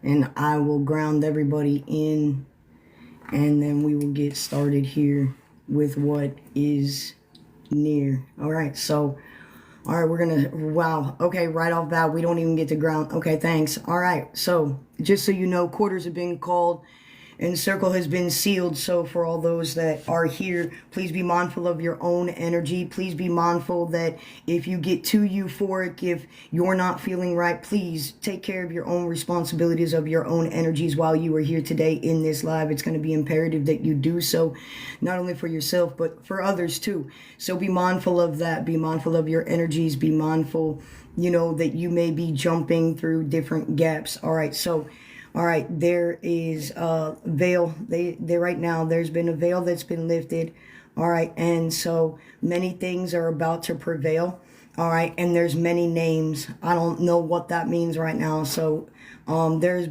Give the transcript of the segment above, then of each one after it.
and I will ground everybody in, and then we will get started here with what is near. All right, so all right, we're gonna, wow, okay, right off bat, we don't even get to ground. Okay, thanks. All right, so just so you know, quarters have been called and circle has been sealed. So for all those that are here, please be mindful of your own energy. Please be mindful that if you get too euphoric, if you're not feeling right, please take care of your own responsibilities of your own energies while you are here today in this live. It's going to be imperative that you do so, not only for yourself, but for others too. So be mindful of that. Be mindful of your energies. Be mindful, you know, that you may be jumping through different gaps. All right, so all right, there is a veil. They right now, there's been a veil that's been lifted. All right, and so many things are about to prevail. All right, and there's many names. I don't know what that means right now. So there's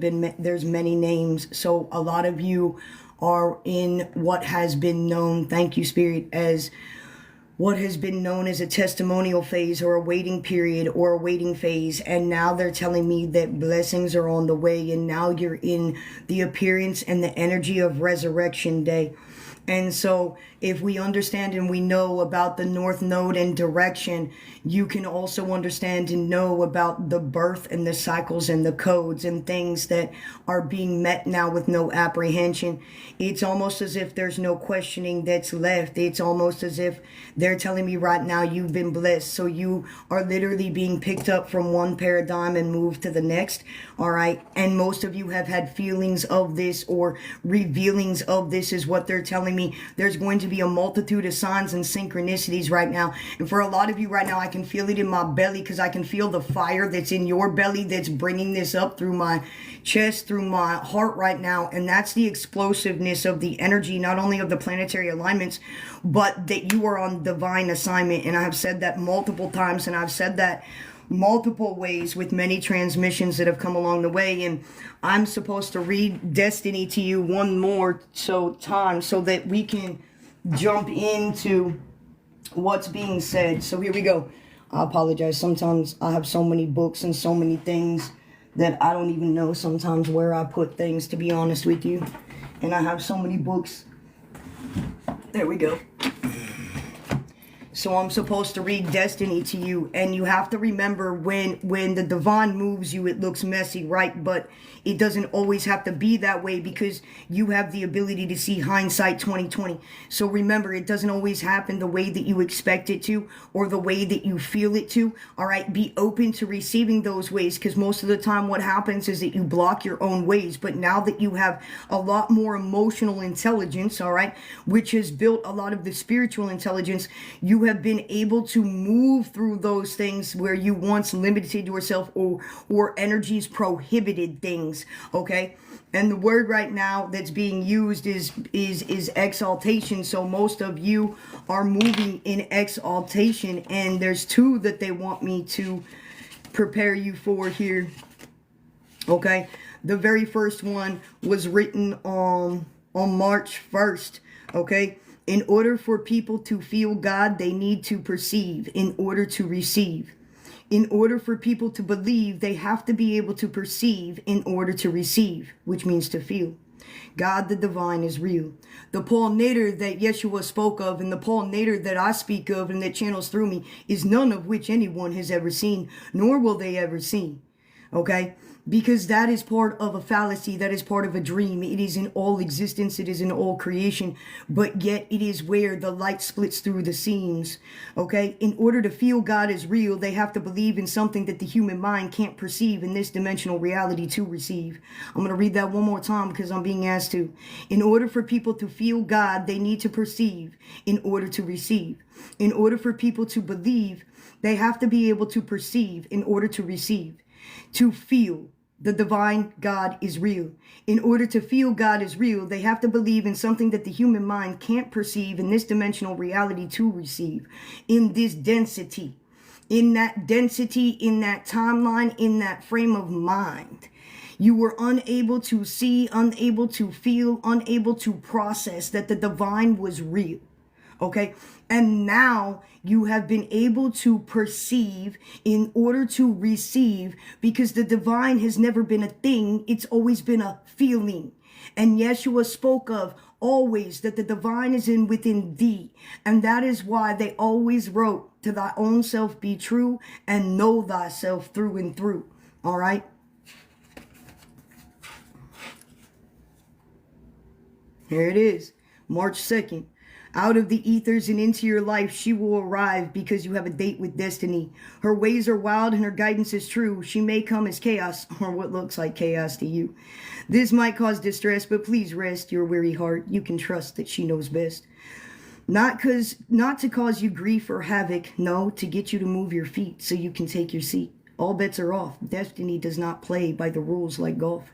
many names. So a lot of you are in what has been known, thank you, Spirit, as what has been known as a testimonial phase or a waiting period or a waiting phase. And now they're telling me that blessings are on the way. And now you're in the appearance and the energy of resurrection day. And so if we understand and we know about the North Node and direction, you can also understand and know about the birth and the cycles and the codes and things that are being met now with no apprehension. It's almost as if there's no questioning that's left. It's almost as if they're telling me right now you've been blessed. So you are literally being picked up from one paradigm and moved to the next. All right. And most of you have had feelings of this or revealings of this is what they're telling me. There's going to be a multitude of signs and synchronicities right now. And for a lot of you right now, I can feel it in my belly because I can feel the fire that's in your belly that's bringing this up through my chest, through my heart right now. And that's the explosiveness of the energy, not only of the planetary alignments, but that you are on divine assignment. And I have said that multiple times, and I've said that multiple ways with many transmissions that have come along the way. And I'm supposed to read destiny to you one more time so that we can jump into what's being said. So here we go. I apologize. Sometimes I have so many books and so many things that I don't even know sometimes where I put things, to be honest with you. And I have so many books. There we go. So I'm supposed to read destiny to you, and you have to remember when the divine moves you, it looks messy, right? But it doesn't always have to be that way because you have the ability to see hindsight 2020. So remember, it doesn't always happen the way that you expect it to or the way that you feel it to. All right, be open to receiving those ways, because most of the time what happens is that you block your own ways. But now that you have a lot more emotional intelligence, all right, which has built a lot of the spiritual intelligence, you have been able to move through those things where you once limited yourself or energies prohibited things. Okay, and the word right now that's being used is exaltation. So most of you are moving in exaltation, and there's two that they want me to prepare you for here. Okay, the very first one was written on March 1st. Okay, in order for people to feel God, they need to perceive in order to receive. In order for people to believe, they have to be able to perceive in order to receive, which means to feel. God, the divine, is real. The pollinator that Yeshua spoke of and the pollinator that I speak of and that channels through me is none of which anyone has ever seen, nor will they ever see. Okay? Because that is part of a fallacy. That is part of a dream. It is in all existence. It is in all creation. But yet it is where the light splits through the seams. Okay? In order to feel God is real, they have to believe in something that the human mind can't perceive in this dimensional reality to receive. I'm going to read that one more time because I'm being asked to. In order for people to feel God, they need to perceive in order to receive. In order for people to believe, they have to be able to perceive in order to receive. To feel the divine God is real. In order to feel God is real, they have to believe in something that the human mind can't perceive in this dimensional reality to receive. In this density, in that timeline, in that frame of mind, you were unable to see, unable to feel, unable to process that the divine was real. Okay. And now you have been able to perceive in order to receive, because the divine has never been a thing. It's always been a feeling. And Yeshua spoke of always that the divine is in within thee. And that is why they always wrote, to thy own self be true and know thyself through and through. All right. Here it is. March 2nd. Out of the ethers and into your life she will arrive, because you have a date with destiny. Her ways are wild and her guidance is true. She may come as chaos, or what looks like chaos to you. This might cause distress, but please rest your weary heart. You can trust that she knows best. Not to cause you grief or havoc, no, to get you to move your feet so you can take your seat. All bets are off. Destiny does not play by the rules like golf.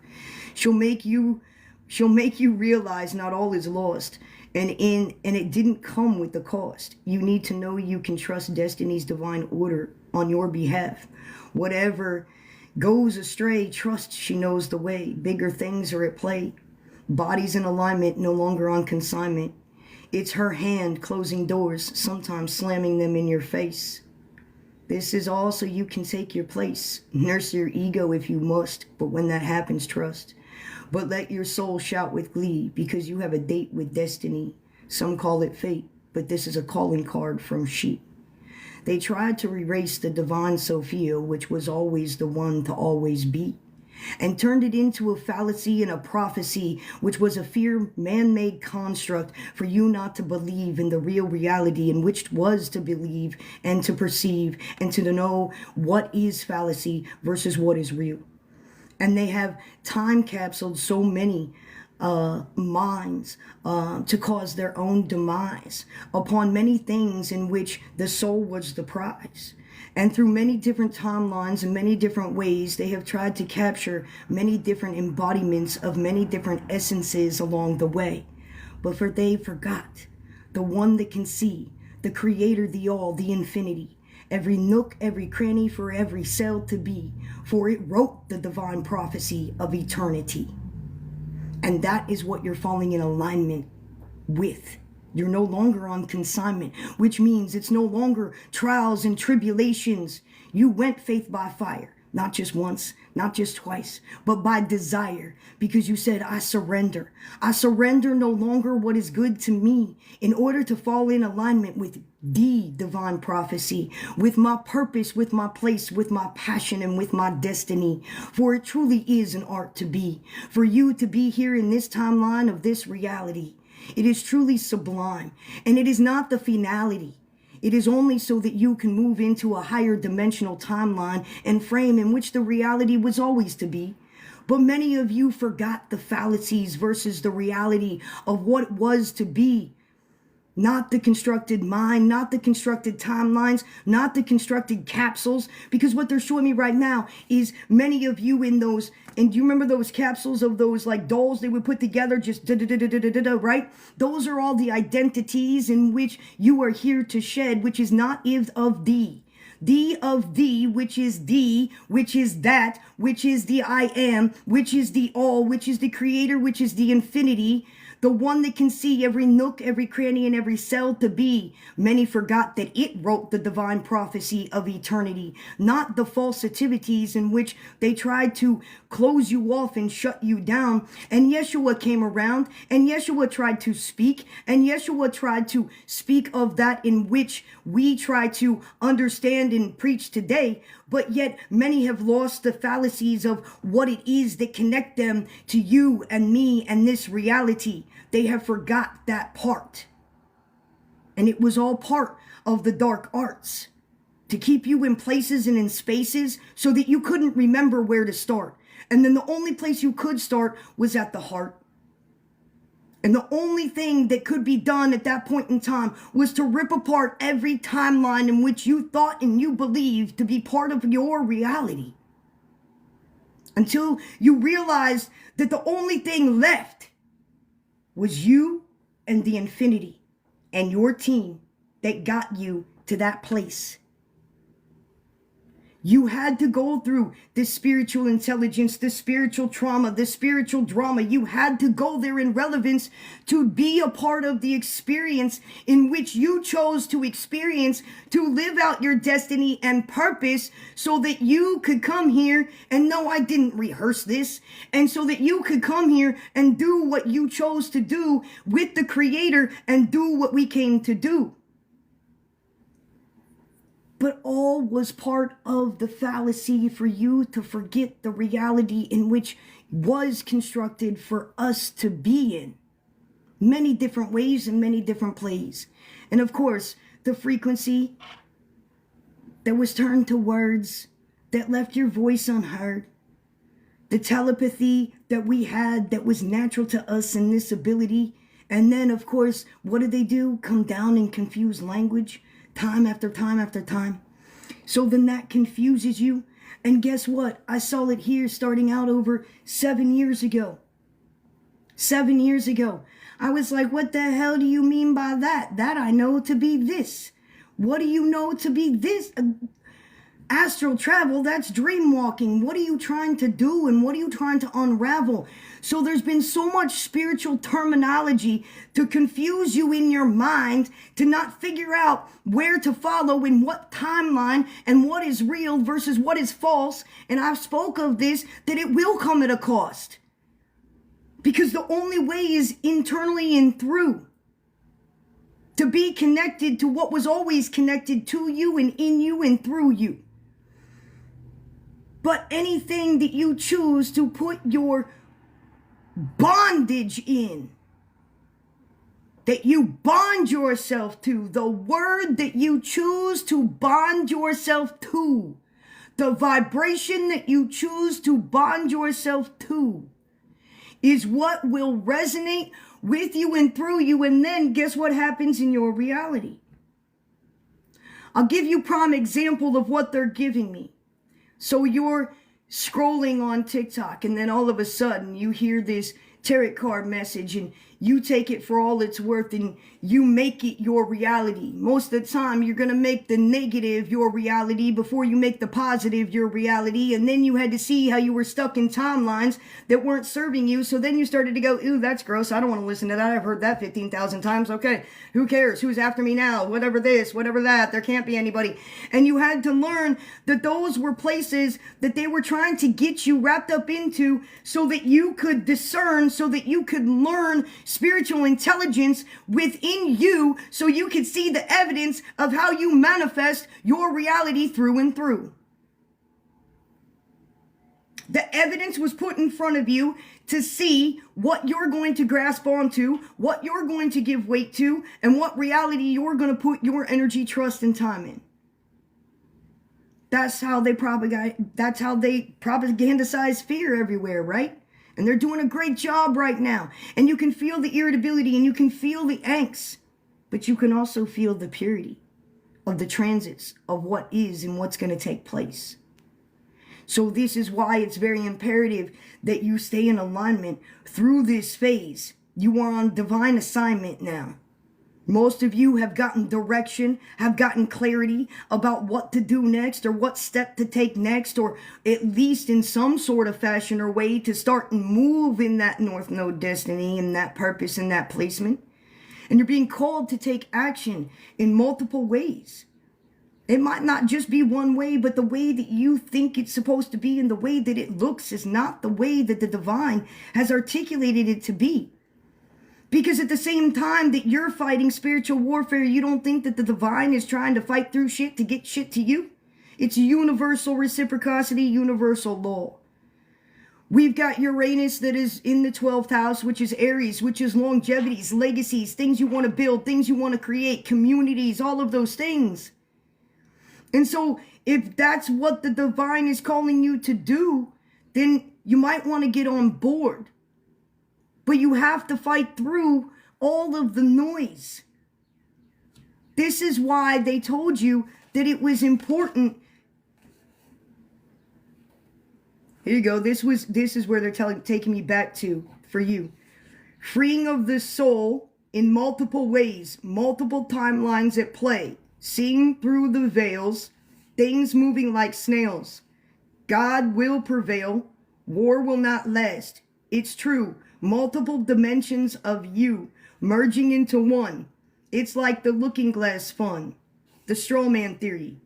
She'll make you realize not all is lost. And it didn't come with the cost. You need to know you can trust destiny's divine order on your behalf. Whatever goes astray, trust she knows the way. Bigger things are at play. Bodies in alignment, no longer on consignment. It's her hand closing doors, sometimes slamming them in your face. This is all so you can take your place. Nurse your ego if you must, but when that happens, trust. But let your soul shout with glee, because you have a date with destiny. Some call it fate, but this is a calling card from she. They tried to erase the divine Sophia, which was always the one to always be, and turned it into a fallacy and a prophecy, which was a fear man-made construct for you not to believe in the real reality, in which was to believe and to perceive and to know what is fallacy versus what is real. And they have time capsuled so many minds to cause their own demise upon many things in which the soul was the prize. And through many different timelines and many different ways, they have tried to capture many different embodiments of many different essences along the way. But they forgot the one that can see, the creator, the all, the infinity. Every nook, every cranny, for every cell to be, for it wrote the divine prophecy of eternity. And that is what you're falling in alignment with. You're no longer on consignment, which means it's no longer trials and tribulations. You went faith by fire, not just once, not just twice, but by desire, because you said, I surrender. I surrender no longer what is good to me in order to fall in alignment with the divine prophecy, with my purpose, with my place, with my passion, and with my destiny. For it truly is an art to be. For you to be here in this timeline of this reality, it is truly sublime, and it is not the finality. It is only so that you can move into a higher dimensional timeline and frame in which the reality was always to be. But many of you forgot the fallacies versus the reality of what was to be. Not the constructed mind, not the constructed timelines, not the constructed capsules. Because what they're showing me right now is many of you in those, and do you remember those capsules of those like dolls they would put together, just da-da-da-da-da-da-da, right? Those are all the identities in which you are here to shed, which is not of thee. Thee of thee, which is thee, which is that, which is the I am, which is the all, which is the creator, which is the infinity. The one that can see every nook, every cranny, and every cell to be. Many forgot that it wrote the divine prophecy of eternity, not the falsities in which they tried to close you off and shut you down. And Yeshua came around, and Yeshua tried to speak, and Yeshua tried to speak of that in which we try to understand and preach today. But yet many have lost the fallacies of what it is that connect them to you and me and this reality. They have forgot that part. And it was all part of the dark arts to keep you in places and in spaces so that you couldn't remember where to start. And then the only place you could start was at the heart. And the only thing that could be done at that point in time was to rip apart every timeline in which you thought and you believed to be part of your reality. Until you realized that the only thing left was you and the infinity and your team that got you to that place. You had to go through the spiritual intelligence, the spiritual trauma, the spiritual drama. You had to go there in relevance to be a part of the experience in which you chose to experience, to live out your destiny and purpose, so that you could come here and no, I didn't rehearse this. And so that you could come here and do what you chose to do with the Creator and do what we came to do. But all was part of the fallacy for you to forget the reality in which was constructed for us to be in. Many different ways and many different plays. And of course, the frequency that was turned to words that left your voice unheard. The telepathy that we had that was natural to us in this ability. And then, of course, what did they do? Come down and confuse language. Time after time after time. So then that confuses you. And guess what? I saw it here starting out over 7 years ago. 7 years ago. I was like, what the hell do you mean by that? That I know to be this. What do you know to be this? Astral travel, that's dream walking. What are you trying to do and what are you trying to unravel? So there's been so much spiritual terminology to confuse you in your mind, to not figure out where to follow in what timeline and what is real versus what is false. And I've spoke of this, that it will come at a cost. Because the only way is internally and through. To be connected to what was always connected to you and in you and through you. But anything that you choose to put your bondage in, that you bond yourself to, the word that you choose to bond yourself to, the vibration that you choose to bond yourself to, is what will resonate with you and through you. And then guess what happens in your reality? I'll give you a prime example of what they're giving me. So you're scrolling on TikTok and then all of a sudden you hear this tarot card message and you take it for all it's worth and you make it your reality. Most of the time you're going to make the negative your reality before you make the positive your reality. And then you had to see how you were stuck in timelines that weren't serving you. So then you started to go, ooh, that's gross. I don't want to listen to that. I've heard that 15,000 times. Okay, who cares? Who's after me now? Whatever this, whatever that. There can't be anybody. And you had to learn that those were places that they were trying to get you wrapped up into so that you could discern, so that you could learn spiritual intelligence within you, so you could see the evidence of how you manifest your reality through and through. The evidence was put in front of you to see what you're going to grasp onto, what you're going to give weight to, and what reality you're going to put your energy, trust, and time in. That's how they propagandize fear everywhere, right? And they're doing a great job right now. And you can feel the irritability and you can feel the angst. But you can also feel the purity of the transits of what is and what's going to take place. So this is why it's very imperative that you stay in alignment through this phase. You are on divine assignment now. Most of you have gotten direction, have gotten clarity about what to do next or what step to take next, or at least in some sort of fashion or way to start and move in that North Node destiny and that purpose and that placement. And you're being called to take action in multiple ways. It might not just be one way, but the way that you think it's supposed to be and the way that it looks is not the way that the divine has articulated it to be. Because at the same time that you're fighting spiritual warfare, you don't think that the divine is trying to fight through shit to get shit to you? It's universal reciprocity, universal law. We've got Uranus that is in the 12th house, which is Aries, which is longevities, legacies, things you want to build, things you want to create, communities, all of those things. And so if that's what the divine is calling you to do, then you might want to get on board. But you have to fight through all of the noise. This is why they told you that it was important. Here you go. This is where they're taking me back to for you. Freeing of the soul in multiple ways, multiple timelines at play. Seeing through the veils things moving like snails. God will prevail. War will not last. It's true. Multiple dimensions of you merging into one. It's like the looking glass fun. The straw man theory.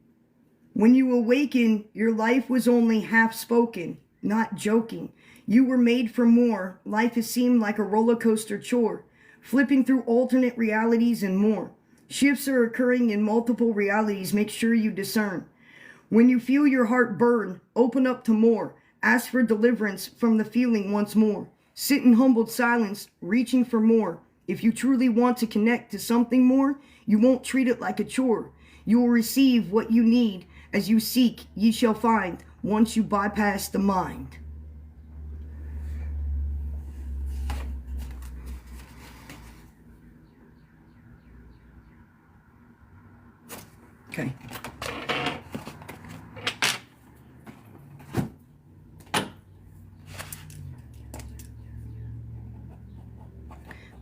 When you awaken, your life was only half spoken, not joking. You were made for more. Life has seemed like a roller coaster chore, flipping through alternate realities and more. Shifts are occurring in multiple realities. Make sure you discern. When you feel your heart burn, open up to more. Ask for deliverance from the feeling once more. Sit in humbled silence, reaching for more. If you truly want to connect to something more, you won't treat it like a chore. You will receive what you need. As you seek, ye shall find, once you bypass the mind. Okay.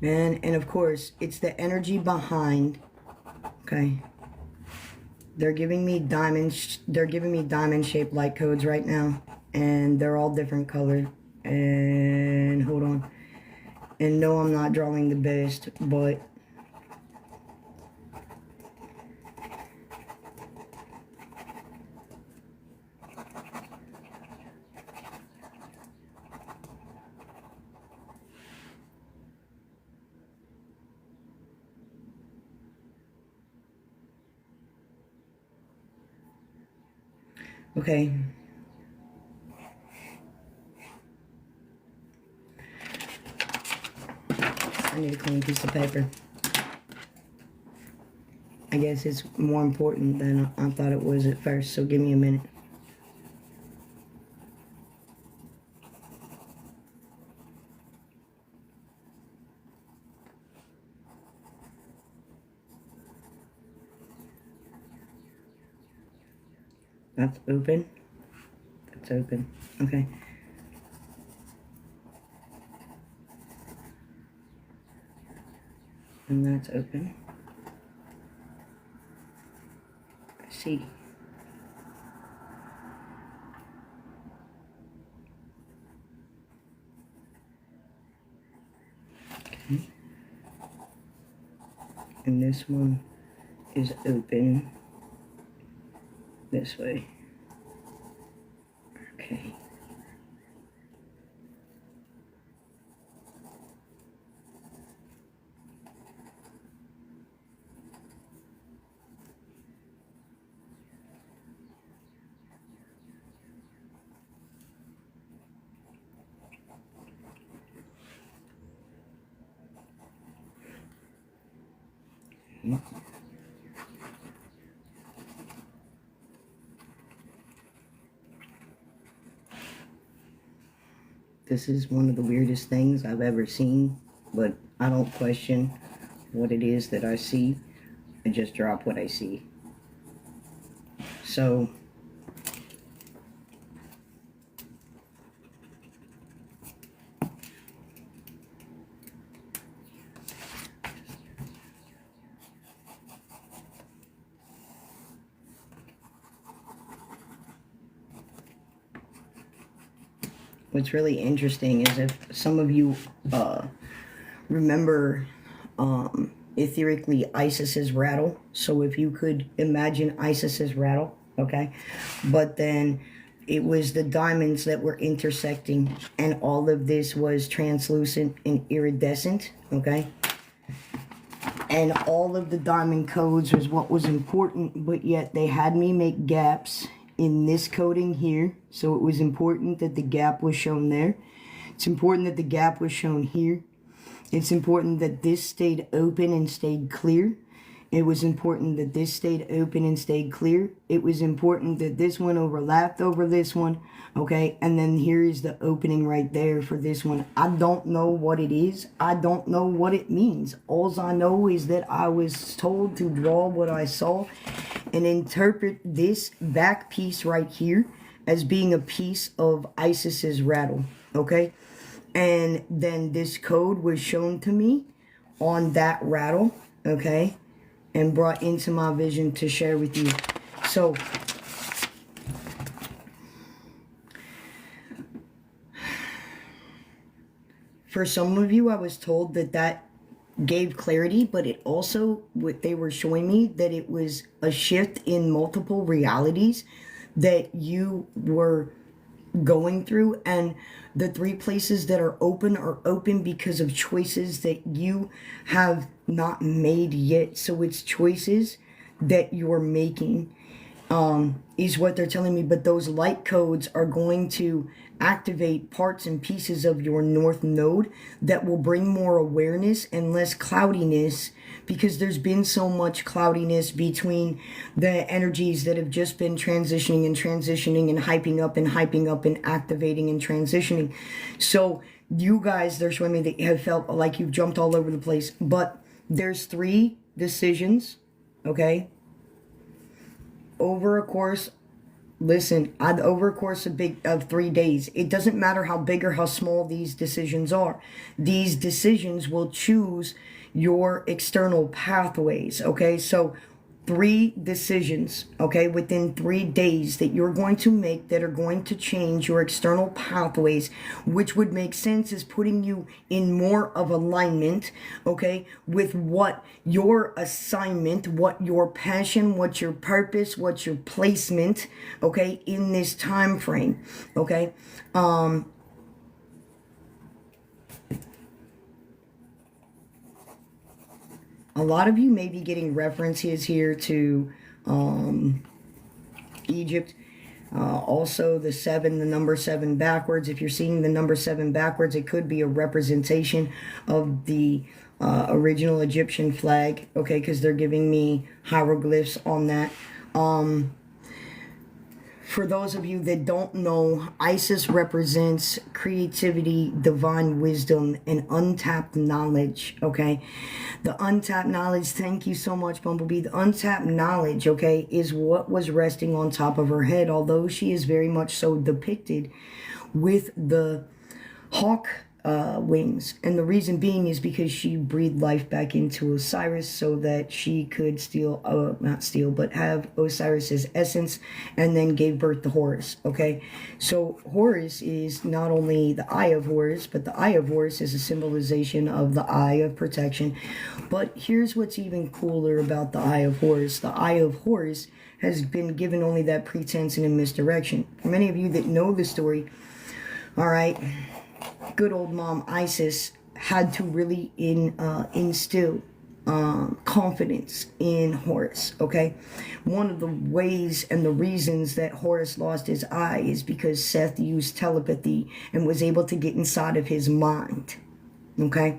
Man, and of course, it's the energy behind, okay? They're giving me diamond shaped light codes right now, and they're all different color. And hold on. And no, I'm not drawing the best, but okay. I need a clean piece of paper. I guess it's more important than I thought it was at first, so give me a minute. That's open. That's open. Okay. And that's open. I see. Okay. And this one is open this way. Okay. This is one of the weirdest things I've ever seen, but I don't question what it is that I see. I just drop what I see. So, what's really interesting is if some of you remember etherically Isis's rattle. So if you could imagine Isis's rattle, okay? But then it was the diamonds that were intersecting, and all of this was translucent and iridescent, okay? And all of the diamond codes was what was important, but yet they had me make gaps in this coding here. So it was important that the gap was shown there. It's important that the gap was shown here. It's important that this stayed open and stayed clear. It was important that this stayed open and stayed clear. It was important that this one overlapped over this one, okay? And then here is the opening right there for this one. I don't know what it is. I don't know what it means. All I know is that I was told to draw what I saw and interpret this back piece right here as being a piece of Isis's rattle, okay? And then this code was shown to me on that rattle, okay? And brought into my vision to share with you. So for some of you, I was told that gave clarity, but it also, what they were showing me, that it was a shift in multiple realities that you were going through, and the 3 places that are open because of choices that you have not made yet. So it's choices that you're making, is what they're telling me. But those light codes are going to activate parts and pieces of your north node that will bring more awareness and less cloudiness, because there's been so much cloudiness between the energies that have just been transitioning and hyping up and activating and transitioning. So you guys, they're showing me that you have felt like you've jumped all over the place, but there's 3 decisions, okay, over a course. Listen, over a course of 3 days, it doesn't matter how big or how small these decisions are. These decisions will choose your external pathways, okay? So 3 decisions, okay, within 3 days that you're going to make that are going to change your external pathways, which would make sense as putting you in more of alignment, okay, with what your assignment, what your passion, what your purpose, what your placement, okay, in this time frame, okay? A lot of you may be getting references here to Egypt. Also the number 7 backwards. If you're seeing the number 7 backwards, it could be a representation of the original Egyptian flag, okay, because they're giving me hieroglyphs on that. For those of you that don't know, Isis represents creativity, divine wisdom, and untapped knowledge, okay? The untapped knowledge, thank you so much, Bumblebee. The untapped knowledge, okay, is what was resting on top of her head, although she is very much so depicted with the hawk wings. And the reason being is because she breathed life back into Osiris so that she could have Osiris's essence, and then gave birth to Horus, okay? So Horus is not only the Eye of Horus, but the Eye of Horus is a symbolization of the Eye of protection. But here's what's even cooler about the Eye of Horus. The Eye of Horus has been given only that pretense and a misdirection. For many of you that know the story, all right, good old mom Isis had to really instill confidence in Horus, okay? One of the ways and the reasons that Horus lost his eye is because Seth used telepathy and was able to get inside of his mind, okay?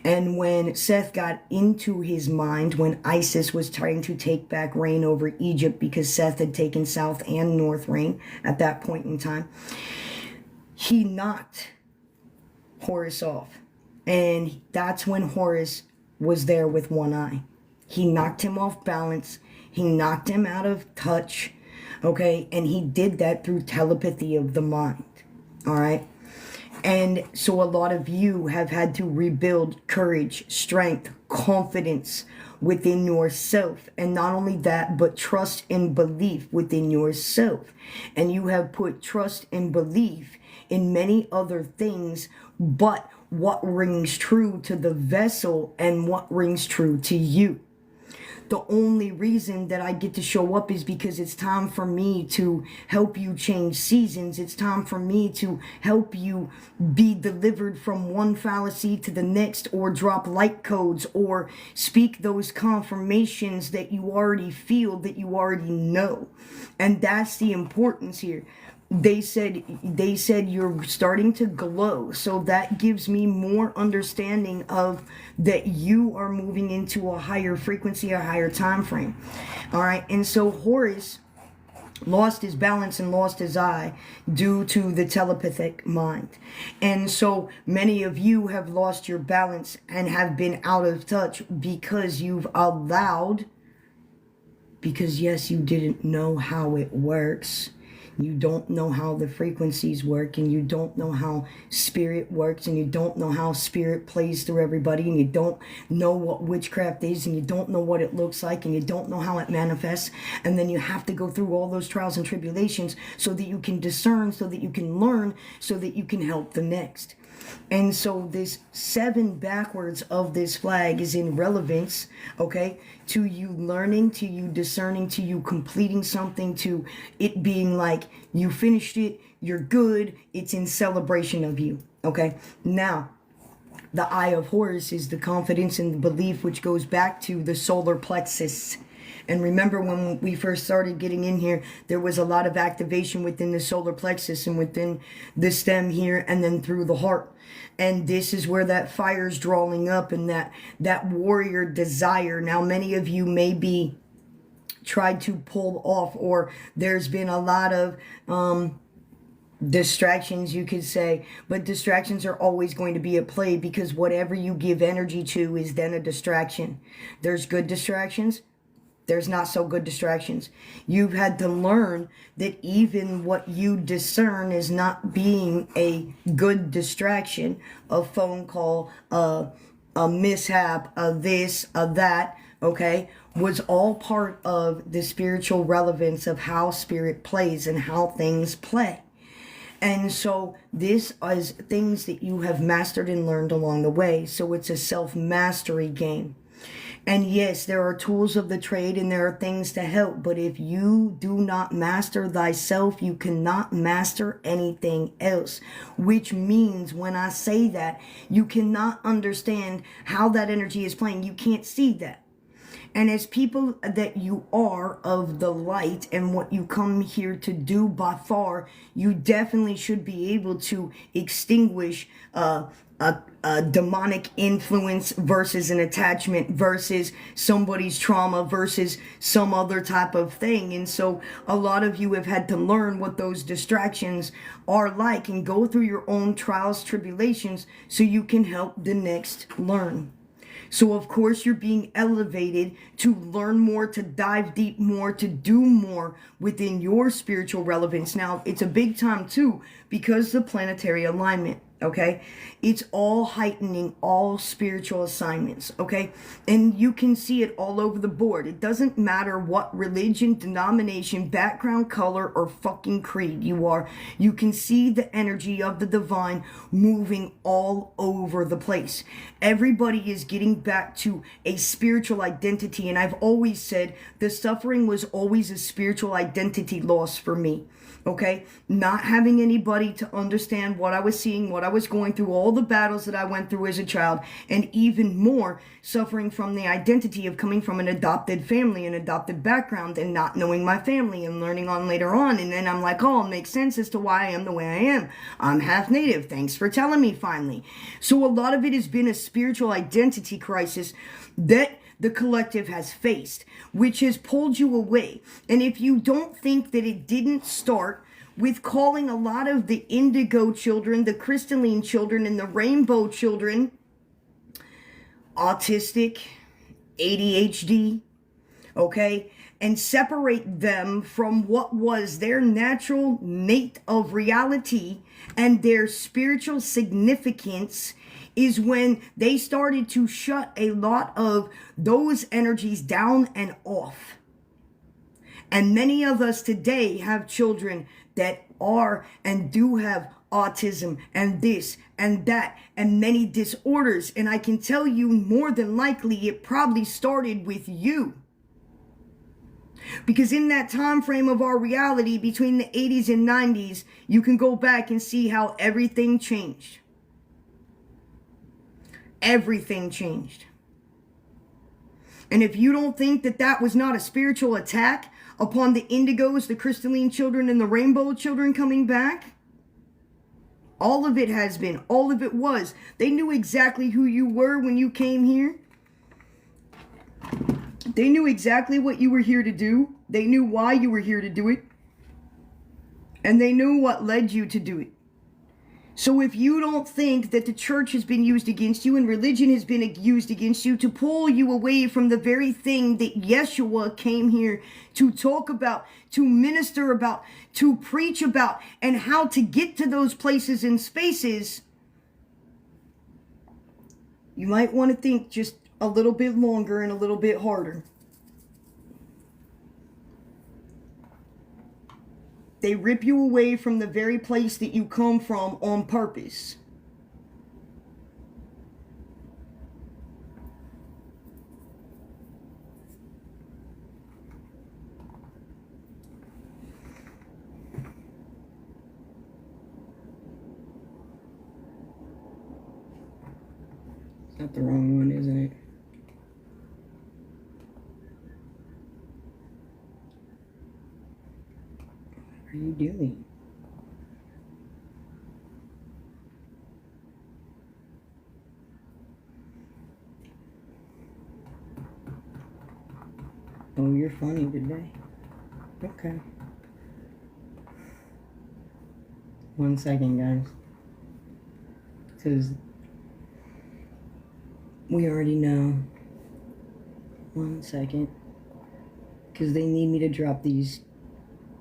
And when Seth got into his mind, when Isis was trying to take back reign over Egypt, because Seth had taken South and North reign at that point in time, he knocked Horus off. And that's when Horus was there with one eye. He knocked him off balance. He knocked him out of touch. Okay? And he did that through telepathy of the mind. Alright? And so a lot of you have had to rebuild courage, strength, confidence within yourself. And not only that, but trust and belief within yourself. And you have put trust and belief in many other things, but what rings true to the vessel and what rings true to you. The only reason that I get to show up is because it's time for me to help you change seasons. It's time for me to help you be delivered from one fallacy to the next, or drop light codes, or speak those confirmations that you already feel, that you already know. And that's the importance here. They said you're starting to glow, so that gives me more understanding of that you are moving into a higher frequency, a higher time frame. All right, and so Horus lost his balance and lost his eye due to the telepathic mind. And so many of you have lost your balance and have been out of touch because you've allowed, because yes, you didn't know how it works. You don't know how the frequencies work, and you don't know how spirit works, and you don't know how spirit plays through everybody, and you don't know what witchcraft is, and you don't know what it looks like, and you don't know how it manifests. And then you have to go through all those trials and tribulations so that you can discern, so that you can learn, so that you can help the next. And so this 7 backwards of this flag is in relevance, okay, to you learning, to you discerning, to you completing something, to it being like you finished it, you're good, it's in celebration of you, okay? Now, the Eye of Horus is the confidence and the belief, which goes back to the solar plexus. And remember, when we first started getting in here, there was a lot of activation within the solar plexus and within the stem here and then through the heart. And this is where that fire's drawing up, and that warrior desire. Now, many of you may be tried to pull off, or there's been a lot of distractions, you could say, but distractions are always going to be at play, because whatever you give energy to is then a distraction. There's good distractions, there's not so good distractions. You've had to learn that even what you discern is not being a good distraction. A phone call, a mishap, a this, a that, okay, was all part of the spiritual relevance of how spirit plays and how things play. And so this is things that you have mastered and learned along the way. So it's a self-mastery game. And yes, there are tools of the trade and there are things to help. But if you do not master thyself, you cannot master anything else. Which means, when I say that, you cannot understand how that energy is playing. You can't see that. And as people that you are of the light and what you come here to do by far, you definitely should be able to extinguish a demonic influence versus an attachment versus somebody's trauma versus some other type of thing. And so a lot of you have had to learn what those distractions are like and go through your own trials, tribulations, so you can help the next learn. So of course you're being elevated to learn more, to dive deep more, to do more within your spiritual relevance. Now, it's a big time too, because the planetary alignment, okay? It's all heightening all spiritual assignments, okay? And you can see it all over the board. It doesn't matter what religion, denomination, background, color, or fucking creed you are. You can see the energy of the divine moving all over the place. Everybody is getting back to a spiritual identity. And I've always said the suffering was always a spiritual identity loss for me. Okay, not having anybody to understand what I was seeing, what I was going through, all the battles that I went through as a child, and even more suffering from the identity of coming from an adopted family, an adopted background, and not knowing my family and learning on later on. And then I'm like, oh, it makes sense as to why I am the way I am. I'm half native. Thanks for telling me finally. So a lot of it has been a spiritual identity crisis that the collective has faced, which has pulled you away. And if you don't think that it didn't start with calling a lot of the indigo children, the crystalline children, and the rainbow children autistic, ADHD, okay, and separate them from what was their natural mate of reality and their spiritual significance, is when they started to shut a lot of those energies down and off. And many of us today have children that are and do have autism and this and that and many disorders. And I can tell you, more than likely, it probably started with you. Because in that time frame of our reality between the 80s and 90s, you can go back and see how everything changed. Everything changed. And if you don't think that that was not a spiritual attack upon the indigos, the crystalline children, and the rainbow children coming back, all of it has been. All of it was. They knew exactly who you were when you came here. They knew exactly what you were here to do. They knew why you were here to do it. And they knew what led you to do it. So if you don't think that the church has been used against you and religion has been used against you to pull you away from the very thing that Yeshua came here to talk about, to minister about, to preach about, and how to get to those places and spaces, you might want to think just a little bit longer and a little bit harder. They rip you away from the very place that you come from on purpose. Not the wrong one, isn't it? What are you doing? Oh, you're funny today. Okay. 1 second, guys. Because we already know. 1 second. Because they need me to drop these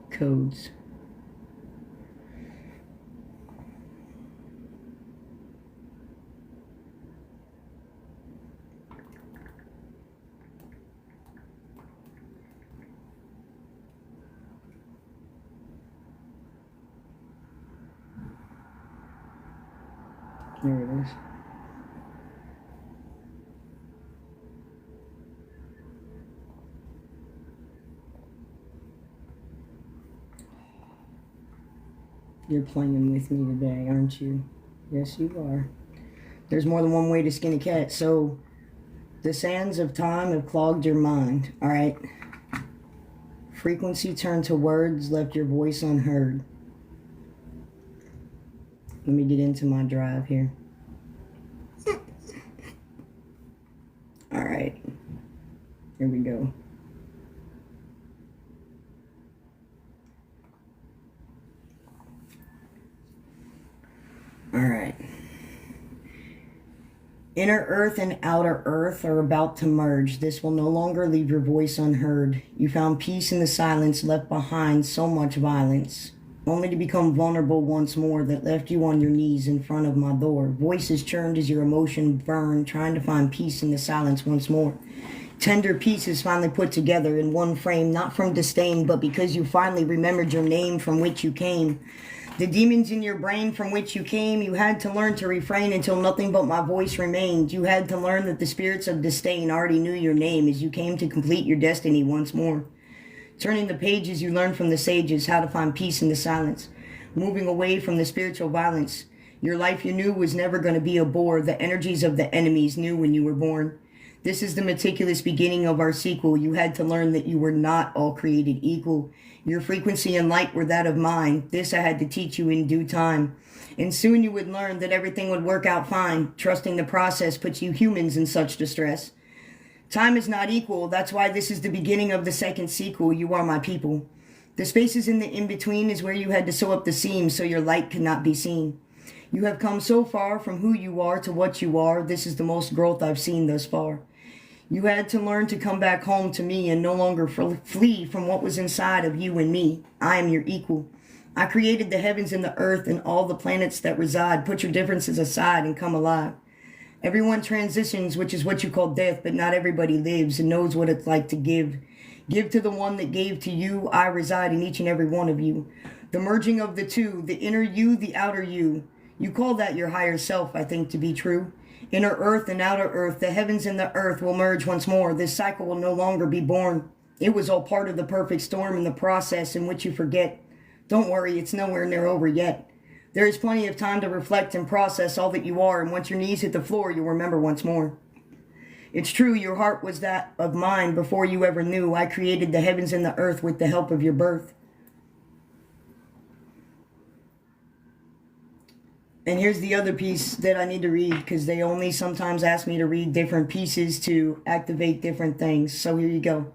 codes. There it is. You're playing with me today, aren't you? Yes, you are. There's more than one way to skin a cat. So, the sands of time have clogged your mind, all right? Frequency turned to words, left your voice unheard. Let me get into my drive here. All right. Here we go. All right. Inner earth and outer earth are about to merge. This will no longer leave your voice unheard. You found peace in the silence, left behind so much violence, only to become vulnerable once more that left you on your knees in front of my door. Voices churned as your emotion burned, trying to find peace in the silence once more. Tender pieces finally put together in one frame, not from disdain, but because you finally remembered your name from which you came. The demons in your brain from which you came, you had to learn to refrain until nothing but my voice remained. You had to learn that the spirits of disdain already knew your name as you came to complete your destiny once more. Turning the pages, you learned from the sages how to find peace in the silence. Moving away from the spiritual violence. Your life you knew was never going to be a bore. The energies of the enemies knew when you were born. This is the meticulous beginning of our sequel. You had to learn that you were not all created equal. Your frequency and light were that of mine. This I had to teach you in due time. And soon you would learn that everything would work out fine. Trusting the process puts you humans in such distress. Time is not equal. That's why this is the beginning of the second sequel. You are my people. The spaces in the in-between is where you had to sew up the seams so your light could not be seen. You have come so far from who you are to what you are. This is the most growth I've seen thus far. You had to learn to come back home to me and no longer flee from what was inside of you and me. I am your equal. I created the heavens and the earth and all the planets that reside. Put your differences aside and come alive. Everyone transitions, which is what you call death, but not everybody lives and knows what it's like to give. Give to the one that gave to you. I reside in each and every one of you. The merging of the two, the inner you, the outer you. You call that your higher self, I think, to be true. Inner earth and outer earth, the heavens and the earth will merge once more. This cycle will no longer be born. It was all part of the perfect storm and the process in which you forget. Don't worry, it's nowhere near over yet. There is plenty of time to reflect and process all that you are, and once your knees hit the floor, you'll remember once more. It's true, your heart was that of mine before you ever knew. I created the heavens and the earth with the help of your birth. And here's the other piece that I need to read, because they only sometimes ask me to read different pieces to activate different things. So here you go.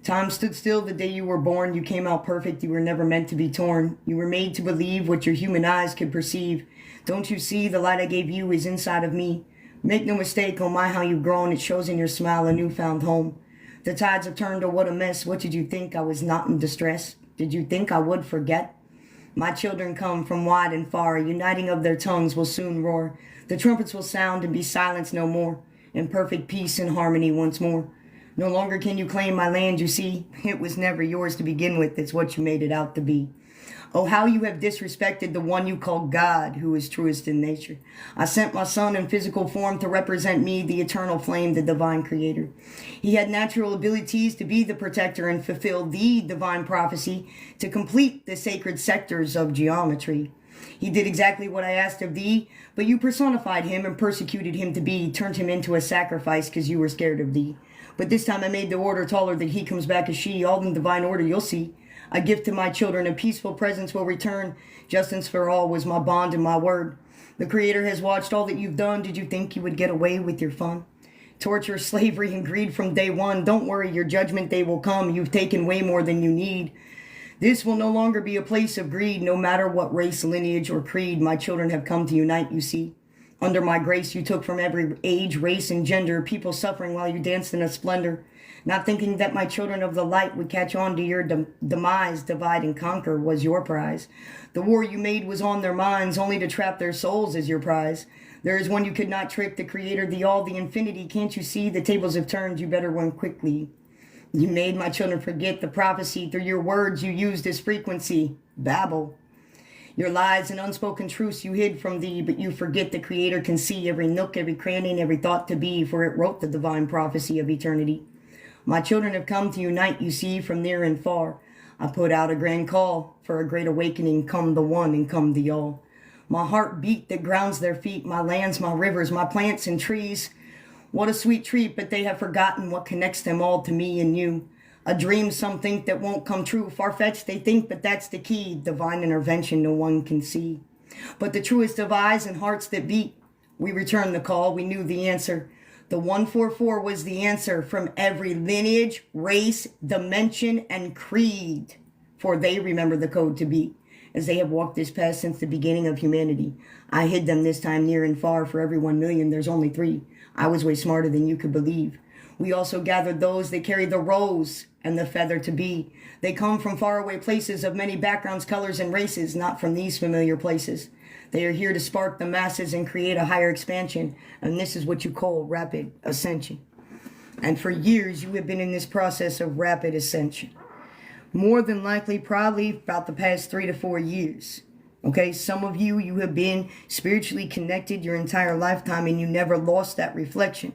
Time stood still the day you were born. You came out perfect. You were never meant to be torn. You were made to believe what your human eyes could perceive. Don't you see the light I gave you is inside of me? Make no mistake, oh my, how you've grown. It shows in your smile a newfound home. The tides have turned, oh what a mess. What did you think? I was not in distress? Did you think I would forget? My children come from wide and far. Uniting of their tongues will soon roar. The trumpets will sound and be silenced no more. In perfect peace and harmony once more. No longer can you claim my land, you see. It was never yours to begin with. It's what you made it out to be. Oh, how you have disrespected the one you call God, who is truest in nature. I sent my son in physical form to represent me, the eternal flame, the divine creator. He had natural abilities to be the protector and fulfill the divine prophecy to complete the sacred sectors of geometry. He did exactly what I asked of thee, but you personified him and persecuted him to be, turned him into a sacrifice because you were scared of thee. But this time I made the order taller that he comes back as she, all in divine order you'll see. A gift to my children, a peaceful presence will return. Justice for all was my bond and my word. The Creator has watched all that you've done. Did you think you would get away with your fun? Torture, slavery, and greed from day one. Don't worry, your judgment day will come. You've taken way more than you need. This will no longer be a place of greed, no matter what race, lineage, or creed. My children have come to unite, you see. Under my grace, you took from every age, race, and gender, people suffering while you danced in a splendor. Not thinking that my children of the light would catch on to your demise, divide and conquer was your prize. The war you made was on their minds, only to trap their souls as your prize. There is one you could not trick, the Creator, the all, the infinity. Can't you see the tables have turned? You better run quickly. You made my children forget the prophecy through your words you used as frequency. Babble. Your lies and unspoken truths you hid from thee, but you forget the Creator can see every nook, every cranny, and every thought to be, for it wrote the divine prophecy of eternity. My children have come to unite, you see, from near and far. I put out a grand call for a great awakening. Come the one and come the all. My heart beat that grounds their feet, my lands, my rivers, my plants and trees. What a sweet treat, but they have forgotten what connects them all to me and you. A dream some think that won't come true. Far-fetched they think, but that's the key. Divine intervention no one can see. But the truest of eyes and hearts that beat. We returned the call, we knew the answer. The 144 was the answer from every lineage, race, dimension, and creed. For they remember the code to beat, as they have walked this path since the beginning of humanity. I hid them this time near and far. For every 1 million, there's only 3. I was way smarter than you could believe. We also gathered those that carry the rose and the feather to be. They come from faraway places of many backgrounds, colors, and races, not from these familiar places. They are here to spark the masses and create a higher expansion, and this is what you call rapid ascension. And for years, you have been in this process of rapid ascension. More than likely, probably about the past 3 to 4 years. Okay, some of you have been spiritually connected your entire lifetime and you never lost that reflection.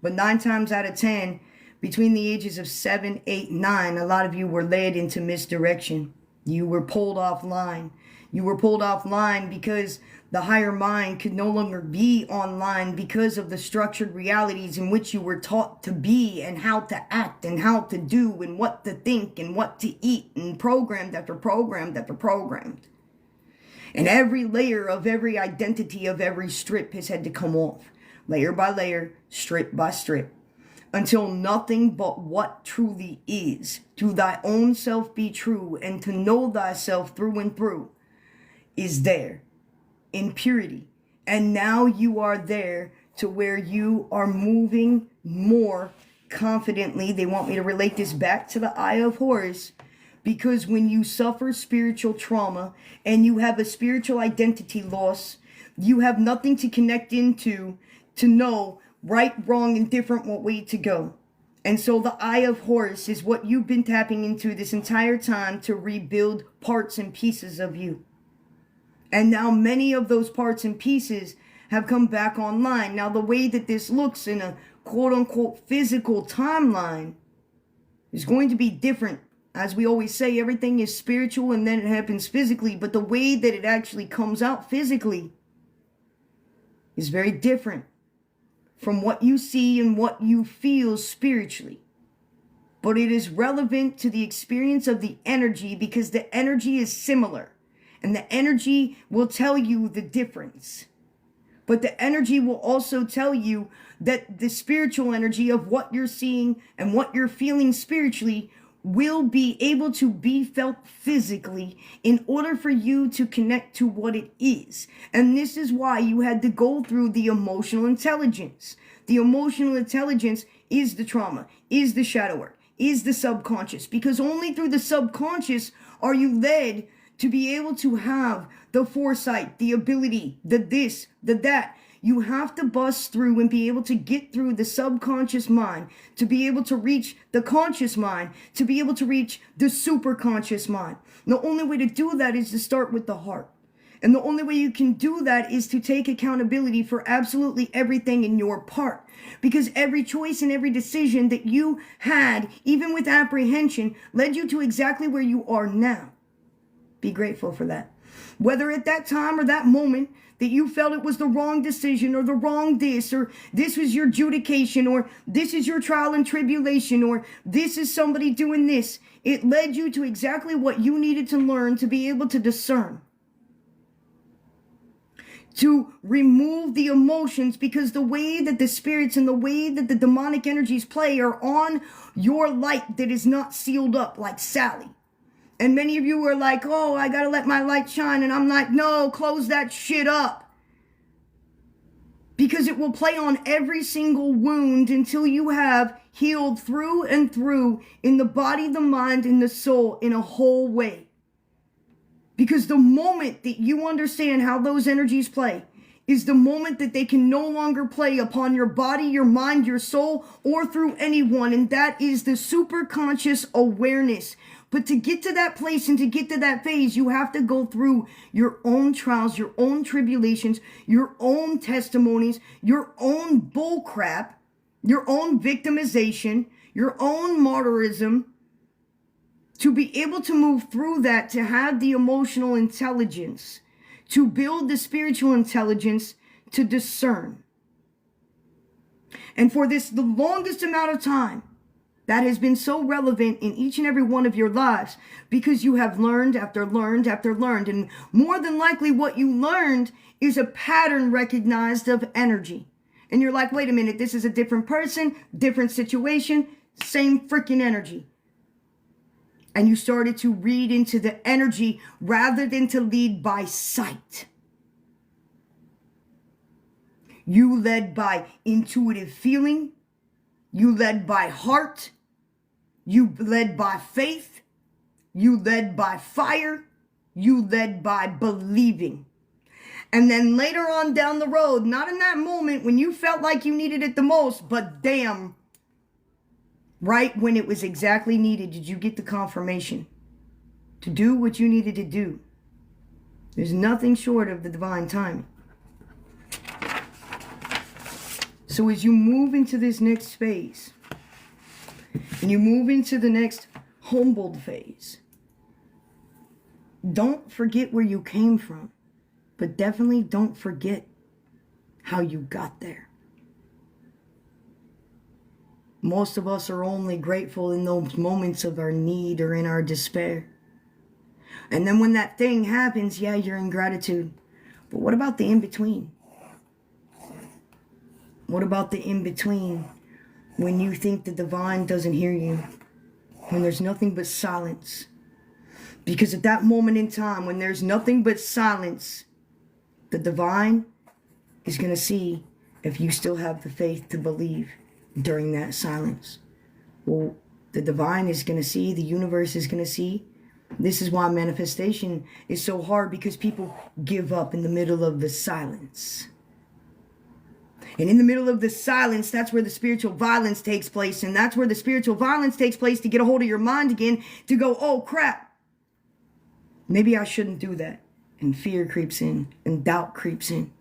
But 9 times out of 10, between the ages of 7, 8, 9, a lot of you were led into misdirection. You were pulled offline. You were pulled offline because the higher mind could no longer be online because of the structured realities in which you were taught to be and how to act and how to do and what to think and what to eat, and programmed after programmed after programmed. And every layer of every identity of every strip has had to come off, layer by layer, strip by strip, until nothing but what truly is, to thy own self be true, and to know thyself through and through, is there in purity. And now you are there to where you are moving more confidently. They want me to relate this back to the Eye of Horus, because when you suffer spiritual trauma and you have a spiritual identity loss, you have nothing to connect into to know right, wrong, and different what way to go. And so the Eye of Horus is what you've been tapping into this entire time to rebuild parts and pieces of you. And now many of those parts and pieces have come back online. Now the way that this looks in a quote-unquote physical timeline is going to be different. As we always say, everything is spiritual and then it happens physically. But the way that it actually comes out physically is very different from what you see and what you feel spiritually. But it is relevant to the experience of the energy because the energy is similar. And the energy will tell you the difference. But the energy will also tell you that the spiritual energy of what you're seeing and what you're feeling spiritually will be able to be felt physically in order for you to connect to what it is. And this is why you had to go through the emotional intelligence. The emotional intelligence is the trauma, is the shadow work, is the subconscious. Because only through the subconscious are you led to be able to have the foresight, the ability, the this, the that. You have to bust through and be able to get through the subconscious mind, to be able to reach the conscious mind, to be able to reach the superconscious mind. And the only way to do that is to start with the heart. And the only way you can do that is to take accountability for absolutely everything in your part. Because every choice and every decision that you had, even with apprehension, led you to exactly where you are now. Be grateful for that. Whether at that time or that moment that you felt it was the wrong decision or the wrong this, or this was your adjudication, or this is your trial and tribulation, or this is somebody doing this, it led you to exactly what you needed to learn to be able to discern. To remove the emotions, because the way that the spirits and the way that the demonic energies play are on your light that is not sealed up like Sally. And many of you are like, oh, I got to let my light shine. And I'm like, no, close that shit up. Because it will play on every single wound until you have healed through and through in the body, the mind, and the soul in a whole way. Because the moment that you understand how those energies play is the moment that they can no longer play upon your body, your mind, your soul, or through anyone. And that is the superconscious awareness. But to get to that place and to get to that phase, you have to go through your own trials, your own tribulations, your own testimonies, your own bullcrap, your own victimization, your own martyrism, to be able to move through that, to have the emotional intelligence, to build the spiritual intelligence, to discern. And for this, the longest amount of time, that has been so relevant in each and every one of your lives, because you have learned after learned after learned. And more than likely what you learned is a pattern recognized of energy. And you're like, wait a minute, this is a different person, different situation, same freaking energy. And you started to read into the energy rather than to lead by sight. You led by intuitive feeling. You led by heart. You led by faith. You led by fire. You led by believing. And then later on down the road, not in that moment when you felt like you needed it the most, but damn, right when it was exactly needed, did you get the confirmation to do what you needed to do. There's nothing short of the divine timing. So as you move into this next phase, and you move into the next humbled phase, don't forget where you came from, but definitely don't forget how you got there. Most of us are only grateful in those moments of our need or in our despair. And then when that thing happens, yeah, you're in gratitude. But what about the in-between? What about the in-between when you think the divine doesn't hear you? When there's nothing but silence? Because at that moment in time, when there's nothing but silence, the divine is going to see if you still have the faith to believe during that silence. Well, the divine is going to see, the universe is going to see. This is why manifestation is so hard, because people give up in the middle of the silence. And in the middle of the silence, that's where the spiritual violence takes place. And that's where the spiritual violence takes place to get a hold of your mind again, to go, oh crap, maybe I shouldn't do that. And fear creeps in, and doubt creeps in.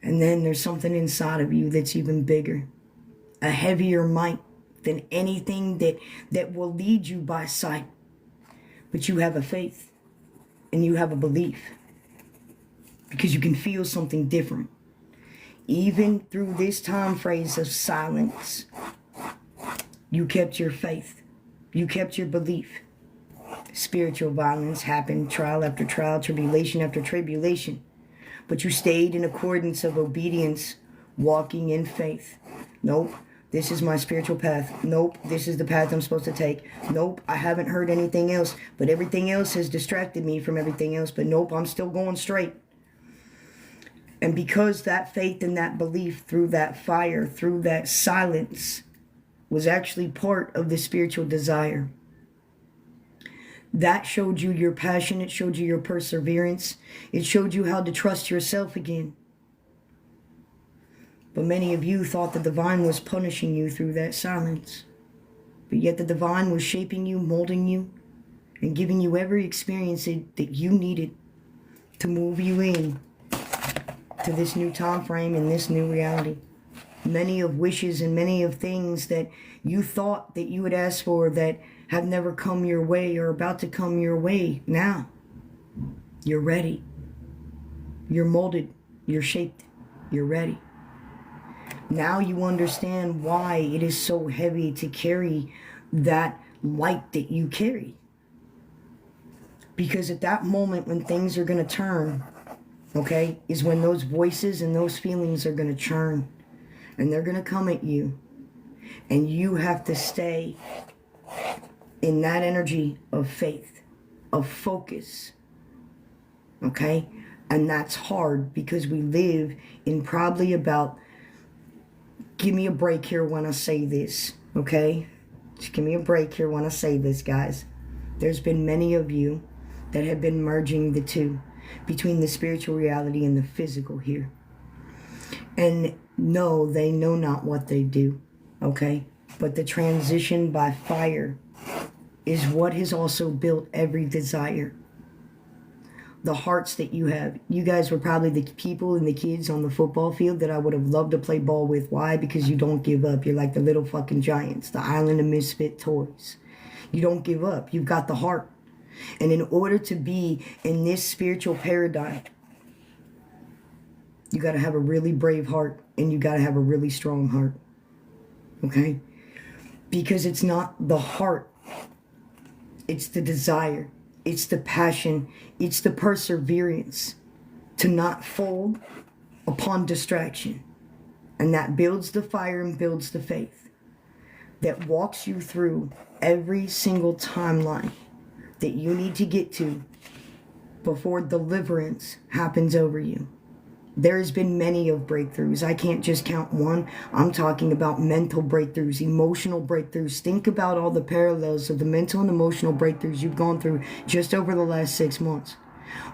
And then there's something inside of you that's even bigger, a heavier might than anything that will lead you by sight. But you have a faith and you have a belief, because you can feel something different. Even through this time phrase of silence, you kept your faith. You kept your belief. Spiritual violence happened, trial after trial, tribulation after tribulation. But you stayed in accordance of obedience, walking in faith. Nope, this is my spiritual path. Nope, this is the path I'm supposed to take. Nope, I haven't heard anything else, but everything else has distracted me from everything else. But nope, I'm still going straight. And because that faith and that belief through that fire, through that silence, was actually part of the spiritual desire, that showed you your passion. It showed you your perseverance. It showed you how to trust yourself again. But many of you thought the divine was punishing you through that silence. But yet the divine was shaping you, molding you, and giving you every experience that you needed to move you in to this new time frame and this new reality. Many of wishes and many of things that you thought that you would ask for that have never come your way or about to come your way. Now you're ready. You're molded. You're shaped. You're ready. Now you understand why it is so heavy to carry that light that you carry. Because at that moment when things are going to turn, okay, is when those voices and those feelings are going to churn. And they're going to come at you. And you have to stay in that energy of faith, of focus. Okay? And that's hard because we live in probably about, give me a break here when I say this, okay? Just give me a break here when I say this, guys. There's been many of you that have been merging the two, between the spiritual reality and the physical here. And no, they know not what they do, okay? But the transition by fire is what has also built every desire. The hearts that you have. You guys were probably the people and the kids on the football field that I would have loved to play ball with. Why? Because you don't give up. You're like the little fucking giants, the island of misfit toys. You don't give up. You've got the heart. And in order to be in this spiritual paradigm, you got to have a really brave heart and you got to have a really strong heart. Okay? Because it's not the heart. It's the desire. It's the passion. It's the perseverance to not fold upon distraction. And that builds the fire and builds the faith that walks you through every single timeline that you need to get to before deliverance happens over you. There's been many of breakthroughs. I can't just count one. I'm talking about mental breakthroughs, emotional breakthroughs. Think about all the parallels of the mental and emotional breakthroughs you've gone through just over the last 6 months.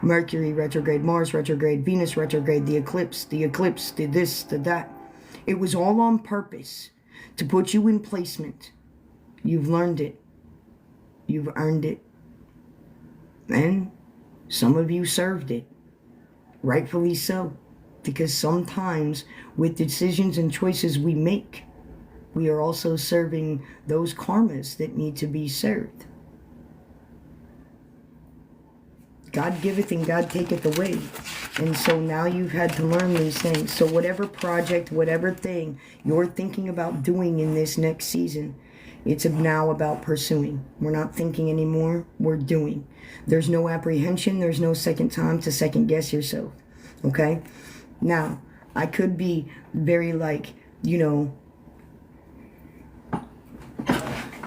Mercury retrograde, Mars retrograde, Venus retrograde, the eclipse, the this, the that. It was all on purpose to put you in placement. You've learned it. You've earned it. And some of you served it. Rightfully so. Because sometimes with decisions and choices we make, we are also serving those karmas that need to be served. God giveth and God taketh away. And so now you've had to learn these things. So whatever project, whatever thing you're thinking about doing in this next season, it's now about pursuing. We're not thinking anymore, we're doing. There's no apprehension, there's no second time to second guess yourself. Okay? Now, I could be very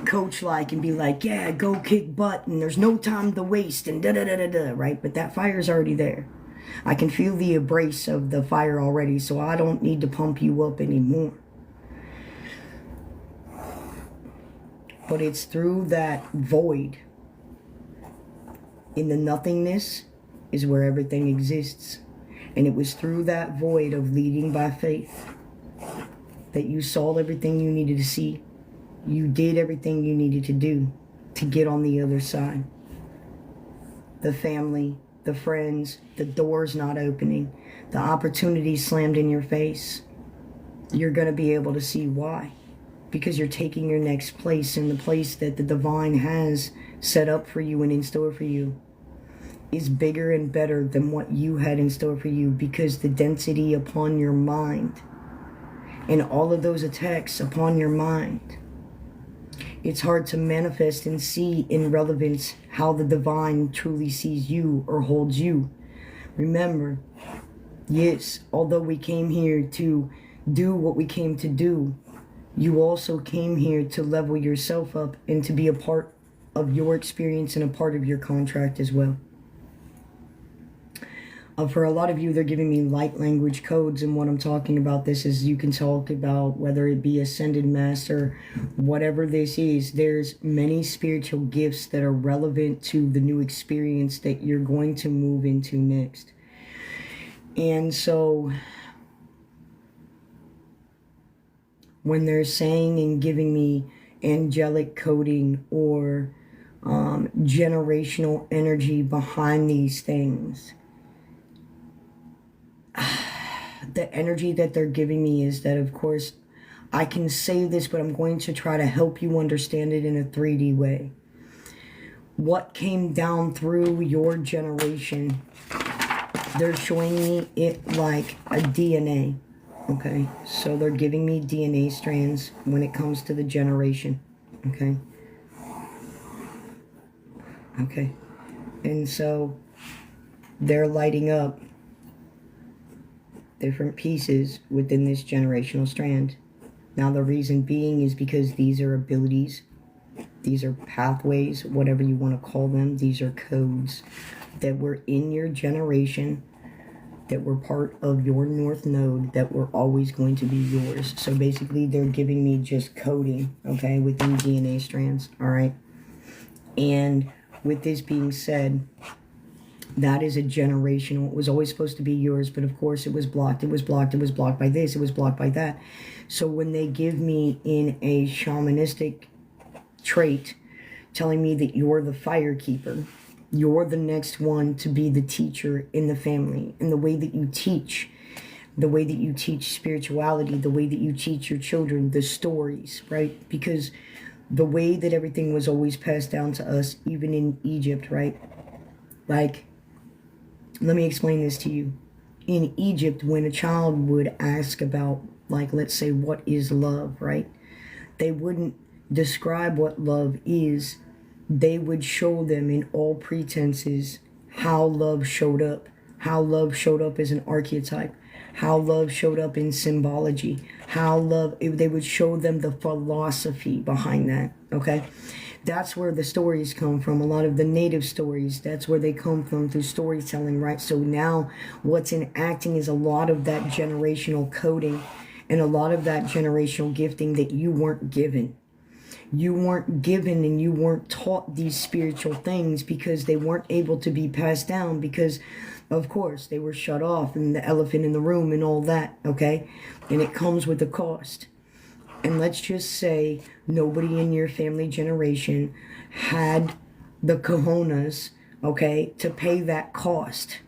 coach-like and be like, yeah, go kick butt and there's no time to waste and da-da-da-da-da, right? But that fire's already there. I can feel the embrace of the fire already, so I don't need to pump you up anymore. But it's through that void, in the nothingness, is where everything exists. And it was through that void of leading by faith that you saw everything you needed to see. You did everything you needed to do to get on the other side. The family, the friends, the doors not opening, the opportunities slammed in your face. You're going to be able to see why. Because you're taking your next place, and the place that the divine has set up for you and in store for you is bigger and better than what you had in store for you, because the density upon your mind and all of those attacks upon your mind, it's hard to manifest and see in relevance how the divine truly sees you or holds you. Remember, yes, although we came here to do what we came to do, you also came here to level yourself up and to be a part of your experience and a part of your contract as well. For a lot of you, they're giving me light language codes, and what I'm talking about this is you can talk about whether it be ascended master, whatever this is. There's many spiritual gifts that are relevant to the new experience that you're going to move into next. And so when they're saying and giving me angelic coding or generational energy behind these things, the energy that they're giving me is that, of course, I can say this, but I'm going to try to help you understand it in a 3D way. What came down through your generation, they're showing me it like a DNA, okay? So they're giving me DNA strands when it comes to the generation, okay? Okay. And so they're lighting up different pieces within this generational strand. Now the reason being is because these are abilities, these are pathways, whatever you want to call them. These are codes that were in your generation, that were part of your North Node, that were always going to be yours. So basically they're giving me just coding, okay, within DNA strands, all right? And with this being said, that is a generational. It was always supposed to be yours, but of course it was blocked. It was blocked. It was blocked by this. It was blocked by that. So when they give me in a shamanistic trait, telling me that you're the fire keeper, you're the next one to be the teacher in the family, and the way that you teach, the way that you teach spirituality, the way that you teach your children, the stories, right? Because the way that everything was always passed down to us, even in Egypt, right? Like, let me explain this to you. In Egypt, when a child would ask about, like, let's say, what is love, right? They wouldn't describe what love is. They would show them in all pretenses how love showed up, how love showed up as an archetype, how love showed up in symbology, how love, they would show them the philosophy behind that, okay? That's where the stories come from. A lot of the native stories, that's where they come from, through storytelling, right? So now what's enacting is a lot of that generational coding and a lot of that generational gifting that you weren't given. You weren't given and you weren't taught these spiritual things because they weren't able to be passed down because, of course, they were shut off, and the elephant in the room and all that, okay? And it comes with a cost. And let's just say nobody in your family generation had the cojones, okay, to pay that cost,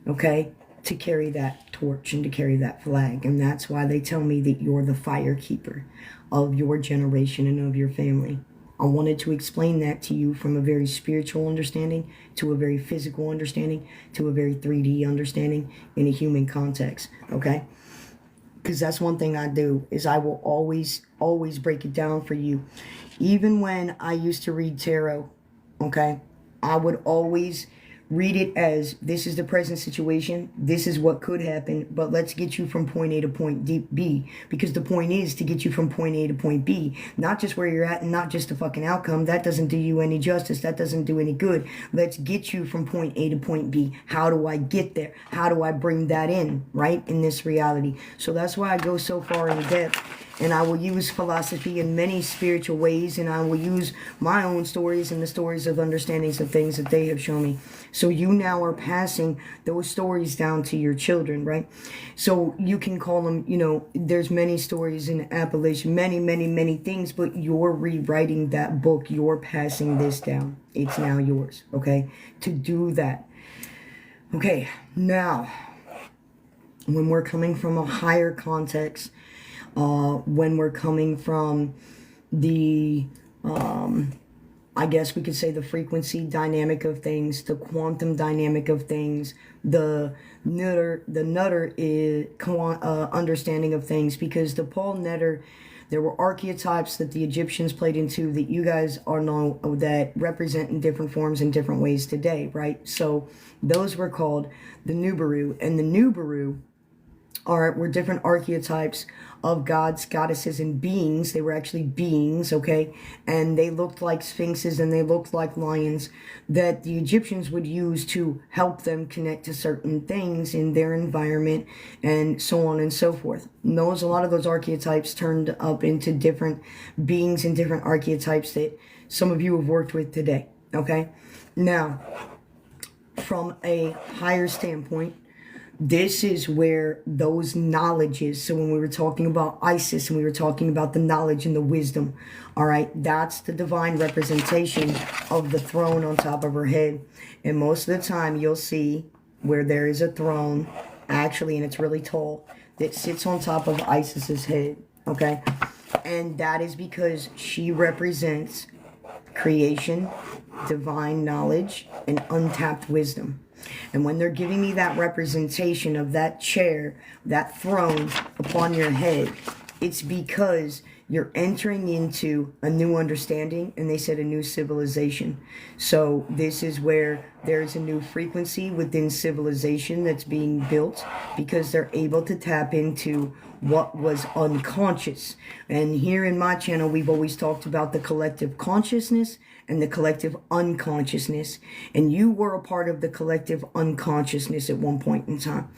okay, to carry that torch and to carry that flag. And that's why they tell me that you're the fire keeper of your generation and of your family. I wanted to explain that to you from a very spiritual understanding to a very physical understanding to a very 3D understanding in a human context, okay? Because that's one thing I do, is I will always break it down for you. Even when I used to read tarot, okay, I would always read it as, this is the present situation, this is what could happen, but let's get you from point A to point B, because the point is to get you from point A to point B, not just where you're at and not just the fucking outcome. That doesn't do you any justice. That doesn't do any good. Let's get you from point A to point B. How do I get there? How do I bring that in, right, in this reality? So that's why I go so far in depth. And I will use philosophy in many spiritual ways, and I will use my own stories and the stories of understandings of things that they have shown me. So you now are passing those stories down to your children, right? So you can call them, you know, there's many stories in Appalachian, many things, but you're rewriting that book. You're passing this down. It's now yours, okay? To do that. Okay, now, when we're coming from a higher context, when we're coming from the, I guess we could say the frequency dynamic of things, the quantum dynamic of things, the nutter is understanding of things, because the Paul Netter, there were archetypes that the Egyptians played into that you guys are know that represent in different forms in different ways today, right? So those were called the Nubaru, and the Nubaru were different archetypes of gods, goddesses, and beings. They were actually beings, okay? And they looked like sphinxes and they looked like lions that the Egyptians would use to help them connect to certain things in their environment and so on and so forth. And a lot of those archetypes turned up into different beings and different archetypes that some of you have worked with today, okay? Now, from a higher standpoint, this is where those knowledges, so when we were talking about Isis and we were talking about the knowledge and the wisdom, all right, that's the divine representation of the throne on top of her head. And most of the time you'll see where there is a throne, actually, and it's really tall, that sits on top of Isis's head, okay? And that is because she represents creation, divine knowledge, and untapped wisdom. And when they're giving me that representation of that chair, that throne upon your head, it's because you're entering into a new understanding, and they said a new civilization. So this is where there's a new frequency within civilization that's being built, because they're able to tap into what was unconscious. And here in my channel, we've always talked about the collective consciousness and the collective unconsciousness. And you were a part of the collective unconsciousness at one point in time.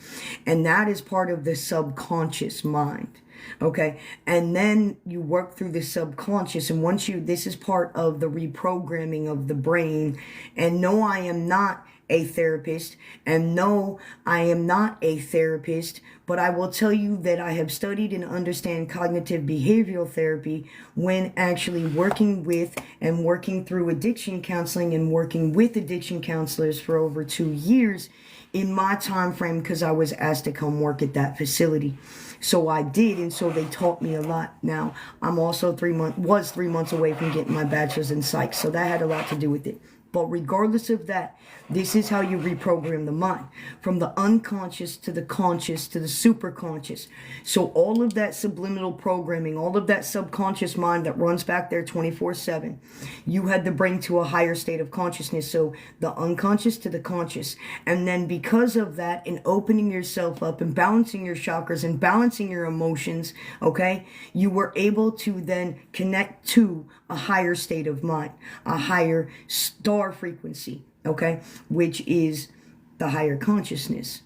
And that is part of the subconscious mind. Okay, and then you work through the subconscious, and once this is part of the reprogramming of the brain. And no, I am not a therapist, and no, I am not a therapist, but I will tell you that I have studied and understand cognitive behavioral therapy when actually working with and working through addiction counseling and working with addiction counselors for over 2 years in my time frame, because I was asked to come work at that facility. So I did, and so they taught me a lot. Now, I'm also 3 months away from getting my bachelor's in psych, so that had a lot to do with it. But regardless of that, this is how you reprogram the mind. From the unconscious to the conscious to the superconscious. So all of that subliminal programming, all of that subconscious mind that runs back there 24/7, you had to bring to a higher state of consciousness. So the unconscious to the conscious. And then because of that, and opening yourself up and balancing your chakras and balancing your emotions, okay, you were able to then connect to a higher state of mind, a higher star frequency, okay, which is the higher consciousness.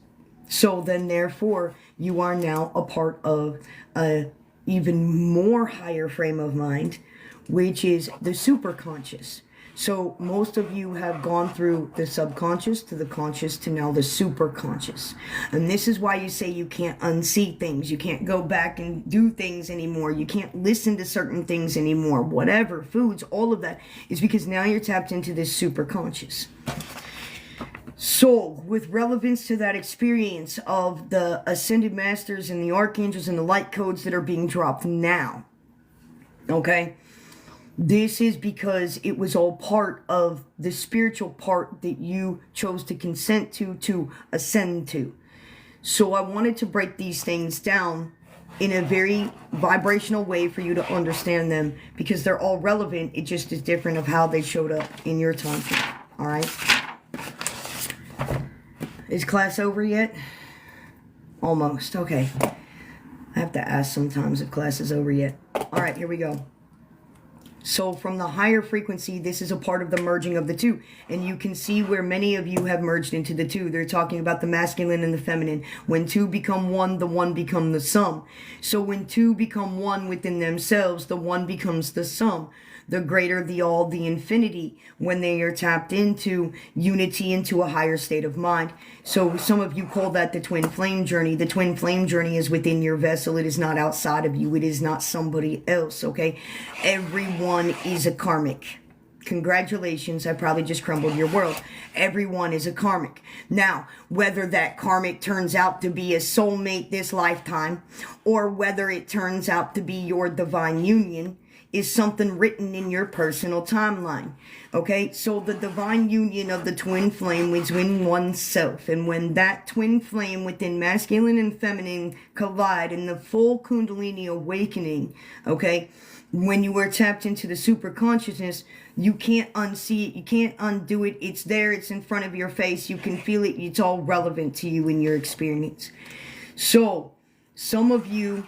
So then therefore you are now a part of a even more higher frame of mind, which is the superconscious. So most of you have gone through the subconscious to the conscious to now the superconscious. And this is why you say you can't unsee things. You can't go back and do things anymore. You can't listen to certain things anymore. Whatever, foods, all of that is because now you're tapped into this superconscious. So, with relevance to that experience of the ascended masters and the archangels and the light codes that are being dropped now, okay? This is because it was all part of the spiritual part that you chose to consent to ascend to. So I wanted to break these things down in a very vibrational way for you to understand them, because they're all relevant. It just is different of how they showed up in your time frame. All right. Is class over yet? Almost. Okay. I have to ask sometimes if class is over yet. All right, here we go. So from the higher frequency, this is a part of the merging of the two. And you can see where many of you have merged into the two. They're talking about the masculine and the feminine. When two become one, the one become the sum. So when two become one within themselves, the one becomes the sum. The greater, the all, the infinity, when they are tapped into unity, into a higher state of mind. So some of you call that the twin flame journey. The twin flame journey is within your vessel. It is not outside of you. It is not somebody else, okay? Everyone is a karmic. Congratulations, I probably just crumbled your world. Everyone is a karmic. Now, whether that karmic turns out to be a soulmate this lifetime, or whether it turns out to be your divine union, is something written in your personal timeline. Okay, so the divine union of the twin flame is in oneself. And when that twin flame within masculine and feminine collide in the full Kundalini awakening, okay, when you are tapped into the super consciousness, you can't unsee it, you can't undo it. It's there, it's in front of your face, you can feel it, it's all relevant to you in your experience. So, some of you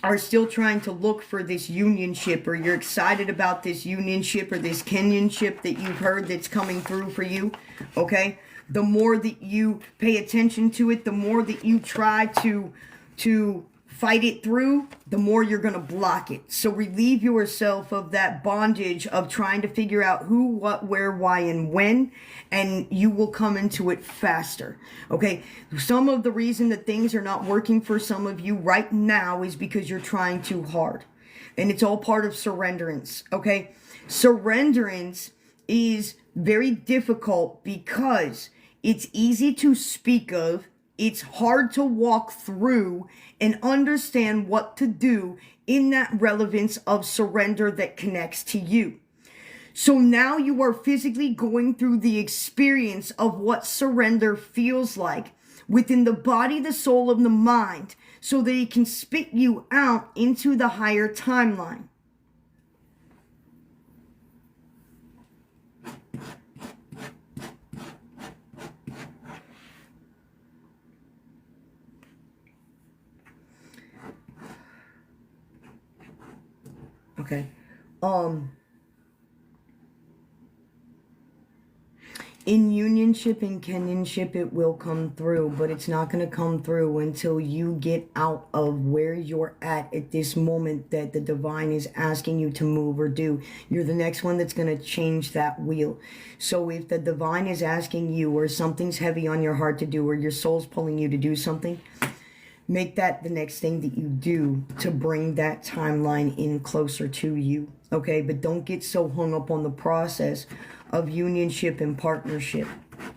are still trying to look for this unionship, or you're excited about this unionship or this Kenyonship that you've heard that's coming through for you, okay? The more that you pay attention to it, the more that you try to fight it through, the more you're going to block it. So relieve yourself of that bondage of trying to figure out who, what, where, why, and when, and you will come into it faster. Okay, some of the reason that things are not working for some of you right now is because you're trying too hard. And it's all part of surrenderance, okay? Surrenderance is very difficult because it's easy to speak of, it's hard to walk through and understand what to do in that relevance of surrender that connects to you. So now you are physically going through the experience of what surrender feels like within the body, the soul, and the mind, so that it can spit you out into the higher timeline. Okay. In unionship and kinship, it will come through, but it's not going to come through until you get out of where you're at this moment that the divine is asking you to move or do. You're the next one that's going to change that wheel. So if the divine is asking you, or something's heavy on your heart to do, or your soul's pulling you to do something, make that the next thing that you do to bring that timeline in closer to you. Okay, but don't get so hung up on the process of unionship and partnership.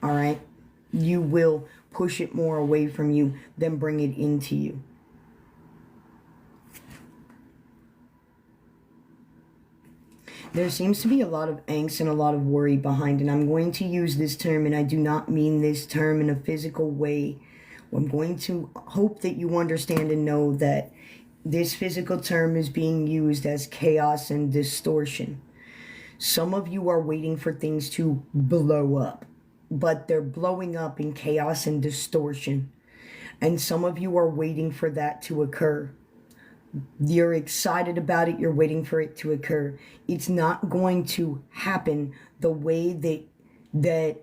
All right, you will push it more away from you than bring it into you. There seems to be a lot of angst and a lot of worry behind, and I'm going to use this term, and I do not mean this term in a physical way. I'm going to hope that you understand and know that this physical term is being used as chaos and distortion. Some of you are waiting for things to blow up, but they're blowing up in chaos and distortion. And some of you are waiting for that to occur. You're excited about it. You're waiting for it to occur. It's not going to happen the way that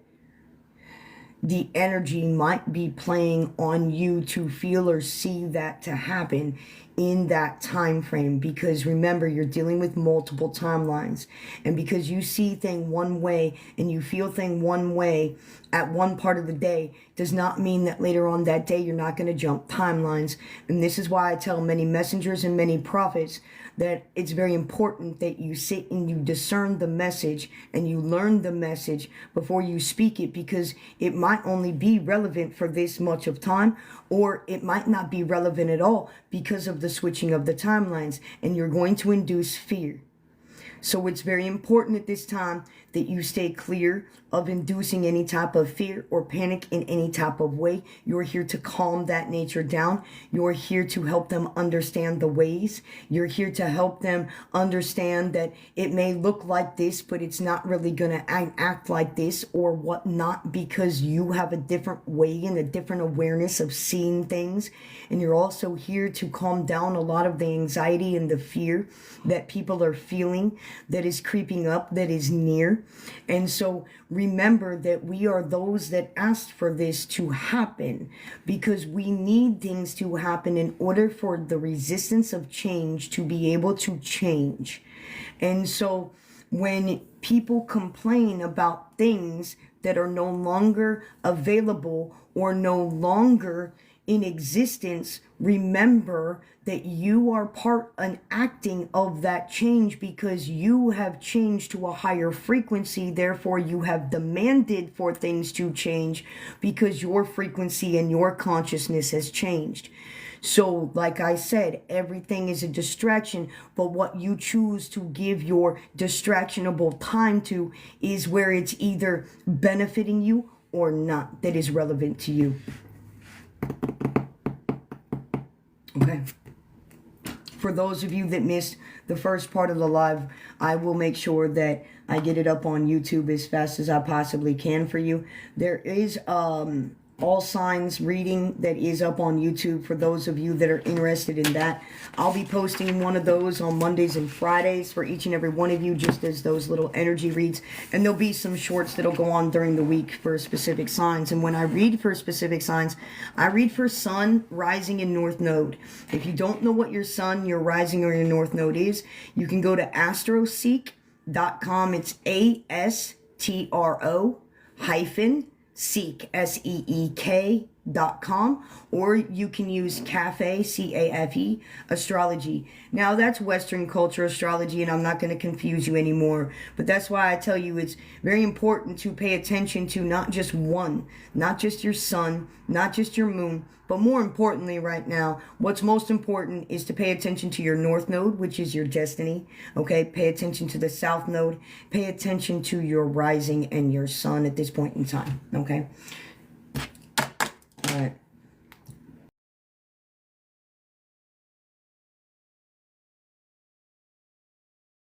the energy might be playing on you to feel or see that to happen in that time frame, because remember, you're dealing with multiple timelines, and because you see thing one way and you feel thing one way at one part of the day does not mean that later on that day you're not going to jump timelines. And this is why I tell many messengers and many prophets that it's very important that you sit and you discern the message and you learn the message before you speak it, because it might only be relevant for this much of time, or it might not be relevant at all because of the switching of the timelines, and you're going to induce fear. So it's very important at this time that you stay clear of inducing any type of fear or panic in any type of way. You're here to calm that nature down. You're here to help them understand the ways. You're here to help them understand that it may look like this, but it's not really going to act like this or whatnot, because you have a different way and a different awareness of seeing things. And you're also here to calm down a lot of the anxiety and the fear that people are feeling, that is creeping up, that is near. And so remember that we are those that asked for this to happen, because we need things to happen in order for the resistance of change to be able to change. And so when people complain about things that are no longer available or no longer in existence, remember that you are part and acting of that change, because you have changed to a higher frequency. Therefore, you have demanded for things to change because your frequency and your consciousness has changed. So, like I said, everything is a distraction, but what you choose to give your distractionable time to is where it's either benefiting you or not, that is relevant to you. Okay. For those of you that missed the first part of the live, I will make sure that I get it up on YouTube as fast as I possibly can for you. There is all signs reading that is up on YouTube for those of you that are interested in that. I'll be posting one of those on Mondays and Fridays for each and every one of you, just as those little energy reads. And there'll be some shorts that'll go on during the week for specific signs. And when I read for specific signs, I read for Sun, Rising, and North Node. If you don't know what your Sun, your Rising, or your North Node is, you can go to astroseek.com. It's ASTRO hyphen Seek, SEEK, cafe.com, or you can use Cafe, C-A-F-E, astrology. Now that's Western culture astrology, and I'm not going to confuse you anymore, but that's why I tell you it's very important to pay attention to not just one, not just your sun, not just your moon, but more importantly right now, what's most important is to pay attention to your north node, which is your destiny. Okay, pay attention to the south node, pay attention to your rising and your sun at this point in time. Okay,